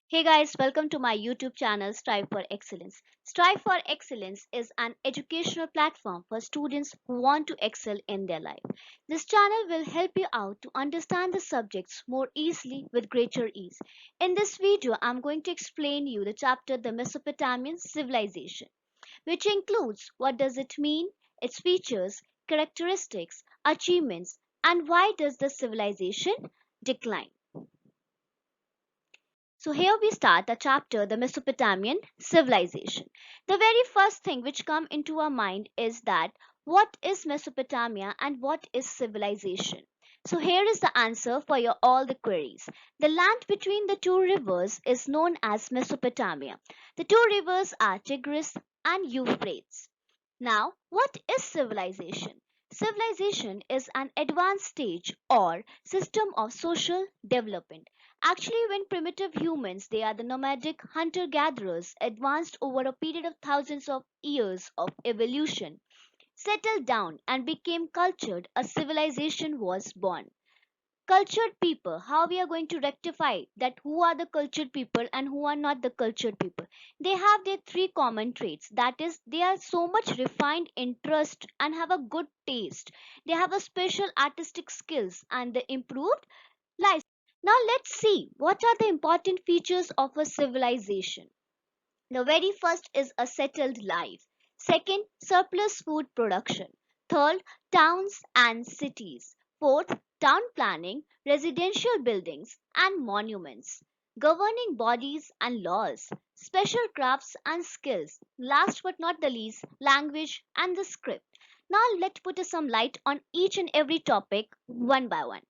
Hey guys, welcome to my YouTube channel Strive for Excellence. Strive for Excellence is an educational platform for students who want to excel in their life. This channel will help you out to understand the subjects more easily with greater ease. In this video, I'm going to explain you the chapter The Mesopotamian Civilization, which includes what does it mean, its features, characteristics, achievements, and why does the civilization decline. So here we start the chapter The Mesopotamian Civilization. The very first thing which come into our mind is that what is Mesopotamia and what is civilization? So here is the answer for your all the queries. The land between the two rivers is known as Mesopotamia. The two rivers are Tigris and Euphrates. Now, what is civilization? Civilization is an advanced stage or system of social development. Actually, when primitive humans, they are the nomadic hunter gatherers, advanced over a period of thousands of years of evolution, settled down and became cultured, a civilization was born. Cultured people, how we are going to rectify that who are the cultured people and who are not the cultured people. They have their three common traits, that is they are so much refined interest and have a good taste, they have a special artistic skills and the improved life. Now let's see what are the important features of a civilization. The very first is a settled life. Second, surplus food production. Third, towns and cities. Fourth, town planning, residential buildings and monuments. Governing bodies and laws, special crafts and skills. Last but not the least, language and the script. Now let's put some light on each and every topic one by one.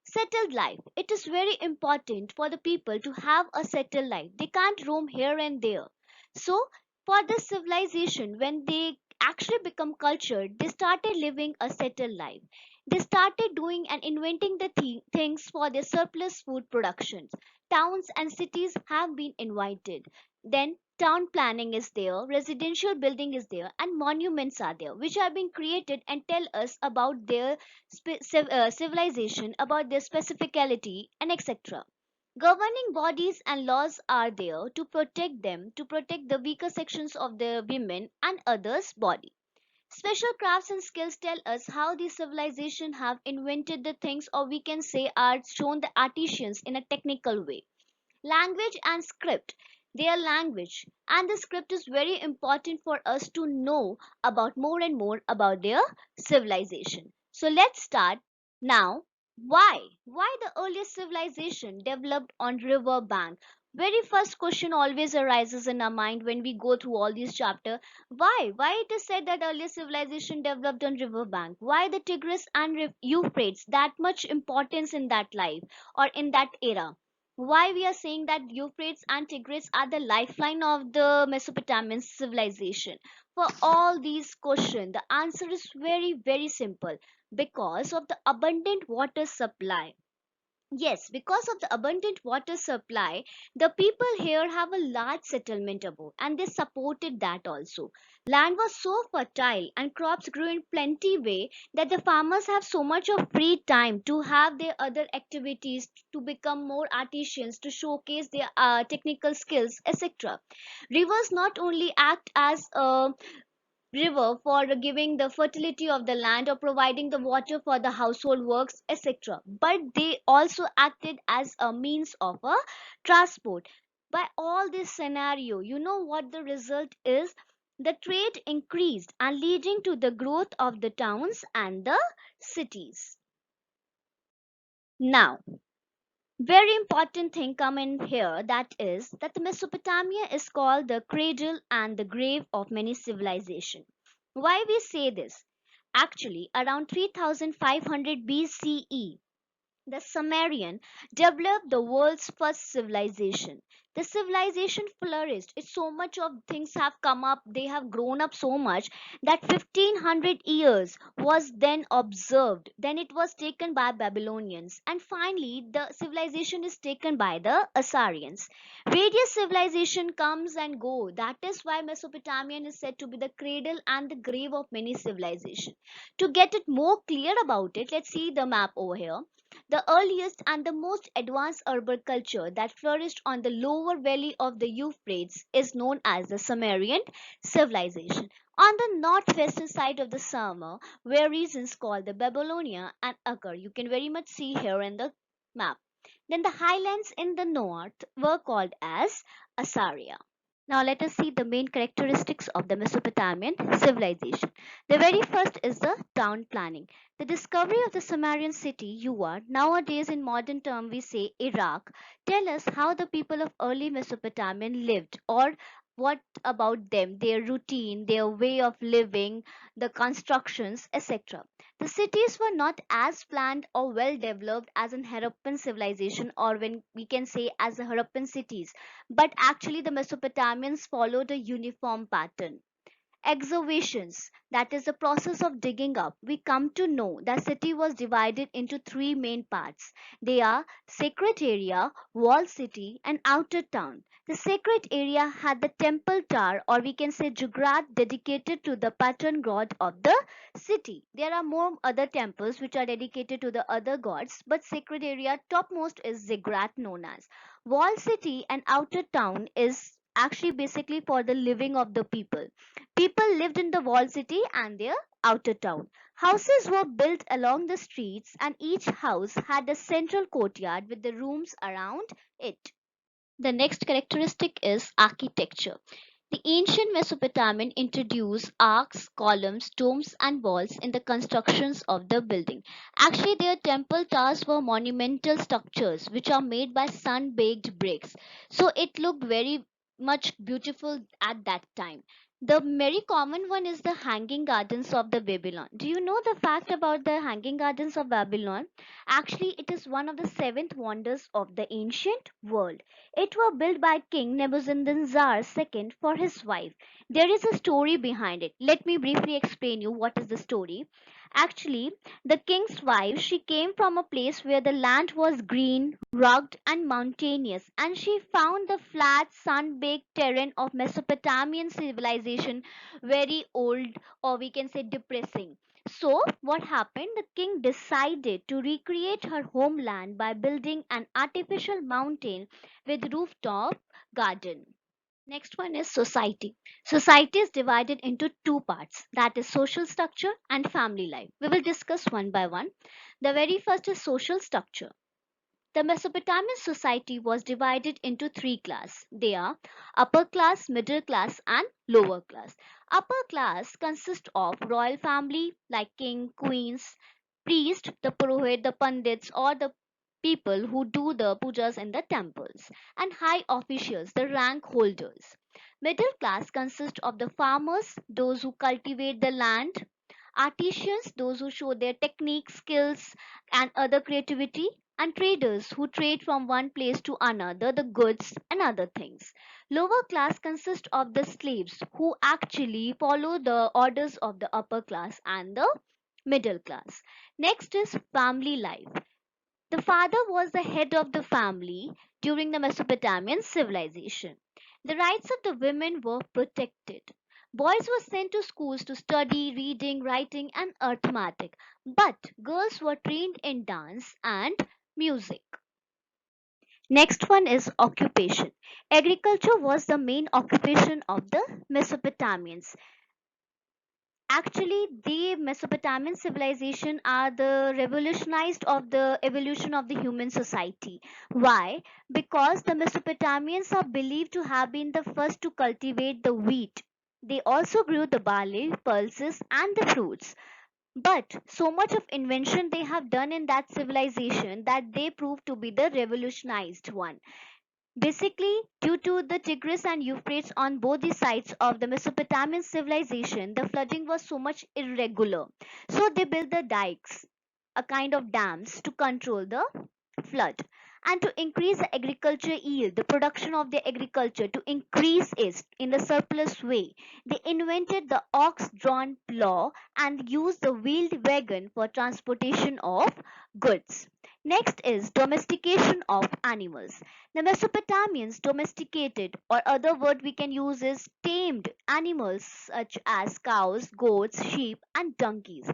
Settled life. It is very important for the people to have a settled life. They can't roam here and there. So, for the civilization, when they actually become cultured, they started living a settled life. They started doing and inventing the things for their surplus food productions. Towns and cities have been invited. Then town planning is there, residential building is there, and monuments are there, which are being created and tell us about their civilization, about their specificality, and etc. Governing bodies and laws are there to protect them, to protect the weaker sections of the women and others' body. Special crafts and skills tell us how the civilization have invented the things, or we can say are shown the artisans in a technical way. Language and script. Their language and the script is very important for us to know about more and more about their civilization. So let's start now. Why the earliest civilization developed on river bank? Very first question always arises in our mind when we go through all these chapter. Why it is said that earliest civilization developed on river bank? Why the Tigris and Euphrates that much importance in that life or in that era? Why we are saying that Euphrates and Tigris are the lifeline of the Mesopotamian civilization? For all these questions, the answer is very simple. Because of the abundant water supply. Yes, because of the abundant water supply, the people here have a large settlement above and they supported that also. Land was so fertile and crops grew in plenty way that the farmers have so much of free time to have their other activities, to become more artisans, to showcase their technical skills, etc. Rivers not only act as a river for giving the fertility of the land or providing the water for the household works, etc. But they also acted as a means of a transport. By all this scenario, you know what the result is? The trade increased and leading to the growth of the towns and the cities. Now, very important thing come in here, that is that the Mesopotamia is called the cradle and the grave of many civilization. Why we say this? Actually, around 3500 BCE, the Sumerian developed the world's first civilization. The civilization flourished. It's so much of things have come up, they have grown up so much that 1500 years was then observed. Then it was taken by Babylonians, and finally the civilization is taken by the Assyrians. Various civilization comes and go. That is why Mesopotamian is said to be the cradle and the grave of many civilization. To get it more clear about it, let's see the map over here. The earliest and the most advanced urban culture that flourished on the lower valley of the Euphrates is known as the Sumerian civilization. On the northwestern side of the Sumer, where regions called the Babylonia and Akkad, you can very much see here in the map. Then the highlands in the north were called as Assyria. Now let us see the main characteristics of the Mesopotamian civilization. The very first is the town planning. The discovery of the Sumerian city, Ua, nowadays in modern term we say Iraq, tell us how the people of early Mesopotamian lived, or what about them, their routine, their way of living, the constructions, etc. The cities were not as planned or well developed as in Harappan civilization, or when we can say as the Harappan cities, but actually the Mesopotamians followed a uniform pattern. Excavations, that is the process of digging up, we come to know that city was divided into three main parts. They are sacred area, walled city, and outer town. The sacred area had the temple tower, or we can say Jugrat, dedicated to the patron god of the city. There are more other temples which are dedicated to the other gods, but sacred area topmost is Ziggurat, known as walled city, and outer town is actually basically for the living of the people. People lived in the walled city and their outer town. Houses were built along the streets, and each house had a central courtyard with the rooms around it. The next characteristic is architecture. The ancient Mesopotamian introduced arcs, columns, domes, and walls in the constructions of the building. Actually, their temple towers were monumental structures which are made by sun baked bricks. So it looked very much beautiful at that time. The very common one is the Hanging Gardens of the Babylon. Do you know the fact about the Hanging Gardens of Babylon? Actually, it is one of the seventh wonders of the ancient world. It was built by King Nebuchadnezzar II for his wife. There is a story behind it. Let me briefly explain you what is the story. Actually, the king's wife, she came from a place where the land was green, rugged and mountainous, and she found the flat, sun-baked terrain of Mesopotamian civilization very old, or we can say depressing. So, what happened? The king decided to recreate her homeland by building an artificial mountain with rooftop garden. Next one is society. Society is divided into two parts, that is social structure and family life. We will discuss one by one. The very first is social structure. The Mesopotamian society was divided into three classes. They are upper class, middle class, and lower class. Upper class consists of royal family like king, queens, priest, the purohit, the pandits, or the people who do the pujas in the temples, and high officials, the rank holders. Middle class consists of the farmers, those who cultivate the land, artisans, those who show their technique, skills, and other creativity, and traders who trade from one place to another, the goods and other things. Lower class consists of the slaves who actually follow the orders of the upper class and the middle class. Next is family life. The father was the head of the family during the Mesopotamian civilization. The rights of the women were protected. Boys were sent to schools to study reading, writing, and arithmetic, but girls were trained in dance and music. Next one is occupation. Agriculture was the main occupation of the Mesopotamians. Actually, the Mesopotamian civilization are the revolutionized of the evolution of the human society. Why? Because the Mesopotamians are believed to have been the first to cultivate the wheat. They also grew the barley, pulses, and the fruits. But so much of invention they have done in that civilization that they prove to be the revolutionized one. Basically, due to the Tigris and Euphrates on both the sides of the Mesopotamian civilization, the flooding was so much irregular. So they built the dikes, a kind of dams, to control the flood. And to increase the agriculture yield, the production of the agriculture, to increase it in the surplus way, they invented the ox drawn plow and used the wheeled wagon for transportation of goods. Next is domestication of animals. The Mesopotamians domesticated, or other word we can use is tamed animals such as cows, goats, sheep, and donkeys.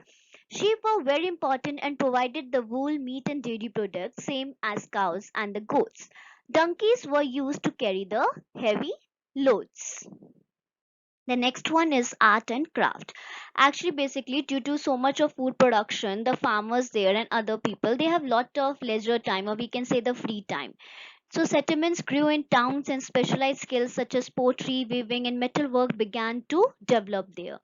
Sheep were very important and provided the wool, meat, and dairy products, same as cows and the goats. Donkeys were used to carry the heavy loads. The next one is art and craft. Actually, basically, due to so much of food production, the farmers there and other people, they have lot of leisure time, or we can say the free time. So settlements grew in towns and specialized skills such as pottery, weaving, and metalwork began to develop there.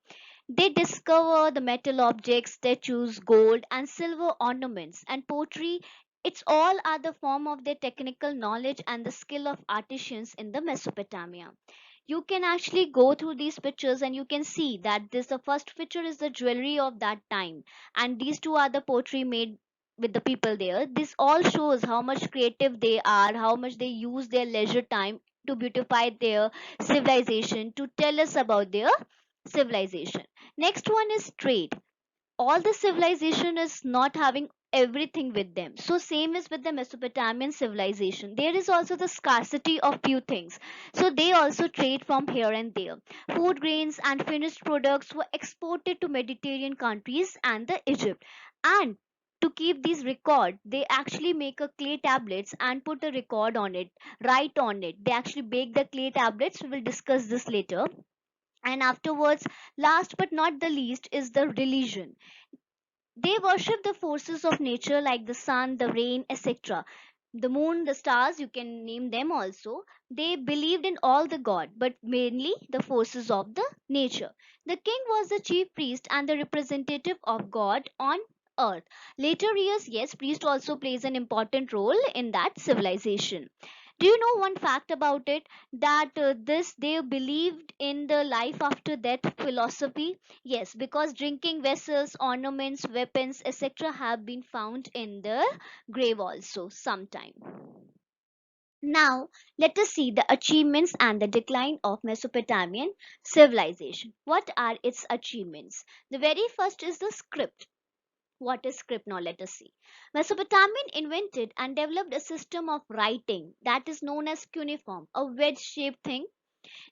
They discover the metal objects, statues, gold, and silver ornaments, and pottery. It's all are the form of their technical knowledge and the skill of artisans in the Mesopotamia. You can actually go through these pictures and you can see that this the first picture is the jewelry of that time, and these two are the pottery made with the people there. This all shows how much creative they are, how much they use their leisure time to beautify their civilization, to tell us about their civilization. Next one is trade. All the civilization is not having everything with them, so same is with the Mesopotamian civilization. There is also the scarcity of few things, so they also trade from here and there. Food grains and finished products were exported to Mediterranean countries and the Egypt. And to keep these record, they actually make a clay tablets and put a record on it, write on it. They actually bake the clay tablets. We will discuss this later. And afterwards, last but not the least, is the religion. They worship the forces of nature like the sun, the rain, etc. The moon, the stars, you can name them also. They believed in all the god, but mainly the forces of the nature. The king was the chief priest and the representative of God on earth. Later years, yes, priest also plays an important role in that civilization. Do you know one fact about it, that this they believed in the life after death philosophy? Yes, because drinking vessels, ornaments, weapons, etc. have been found in the grave also sometime. Now, let us see the achievements and the decline of Mesopotamian civilization. What are its achievements? The very first is the script. What is script? Now let us see. Mesopotamian invented and developed a system of writing that is known as cuneiform, a wedge-shaped thing.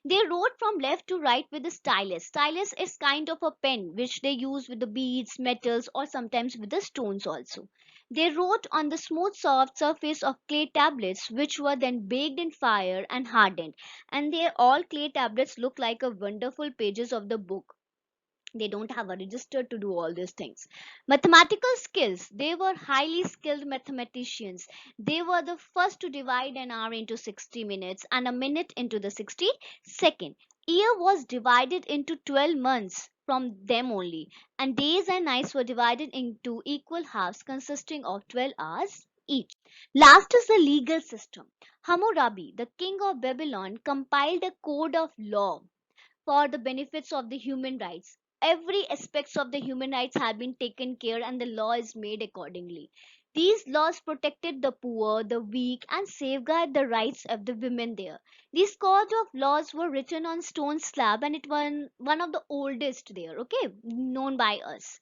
They wrote from left to right with a stylus. Stylus is kind of a pen which they use with the beads, metals, or sometimes with the stones also. They wrote on the smooth, soft surface of clay tablets, which were then baked in fire and hardened. And they all clay tablets look like a wonderful pages of the book. They don't have a register to do all these things. Mathematical skills, they were highly skilled mathematicians. They were the first to divide an hour into 60 minutes and a minute into the 60 second. Year was divided into 12 months from them only, and days and nights were divided into equal halves consisting of 12 hours each. Last is the legal system. Hammurabi, the king of Babylon, compiled a code of law for the benefits of the human rights. Every aspects of the human rights have been taken care and the law is made accordingly. These laws protected the poor, the weak, and safeguard the rights of the women there. These code of laws were written on stone slab and it was one of the oldest there, okay, known by us.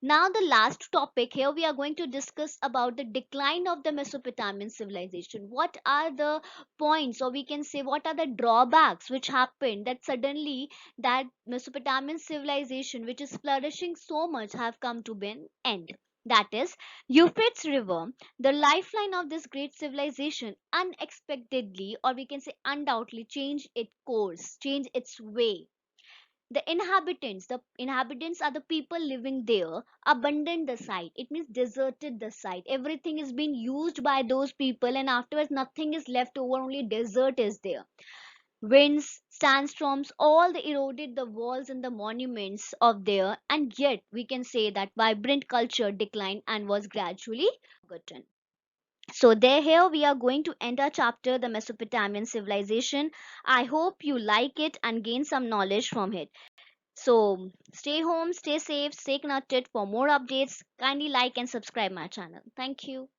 Now, the last topic here, we are going to discuss about the decline of the Mesopotamian civilization. What are the points, or we can say, what are the drawbacks which happened that suddenly that Mesopotamian civilization, which is flourishing so much, have come to an end? That is, Euphrates River, the lifeline of this great civilization, unexpectedly, or we can say undoubtedly, changed its course, changed its way. The inhabitants are the people living there, abandoned the site. It means deserted the site. Everything is being used by those people, and afterwards nothing is left over, only desert is there. Winds, sandstorms, all they eroded the walls and the monuments of there, and yet we can say that vibrant culture declined and was gradually forgotten. So there here we are going to end our chapter, the Mesopotamian civilization. I hope you like it and gain some knowledge from it. So stay home, stay safe, stay connected. For more updates, kindly like and subscribe my channel. Thank you.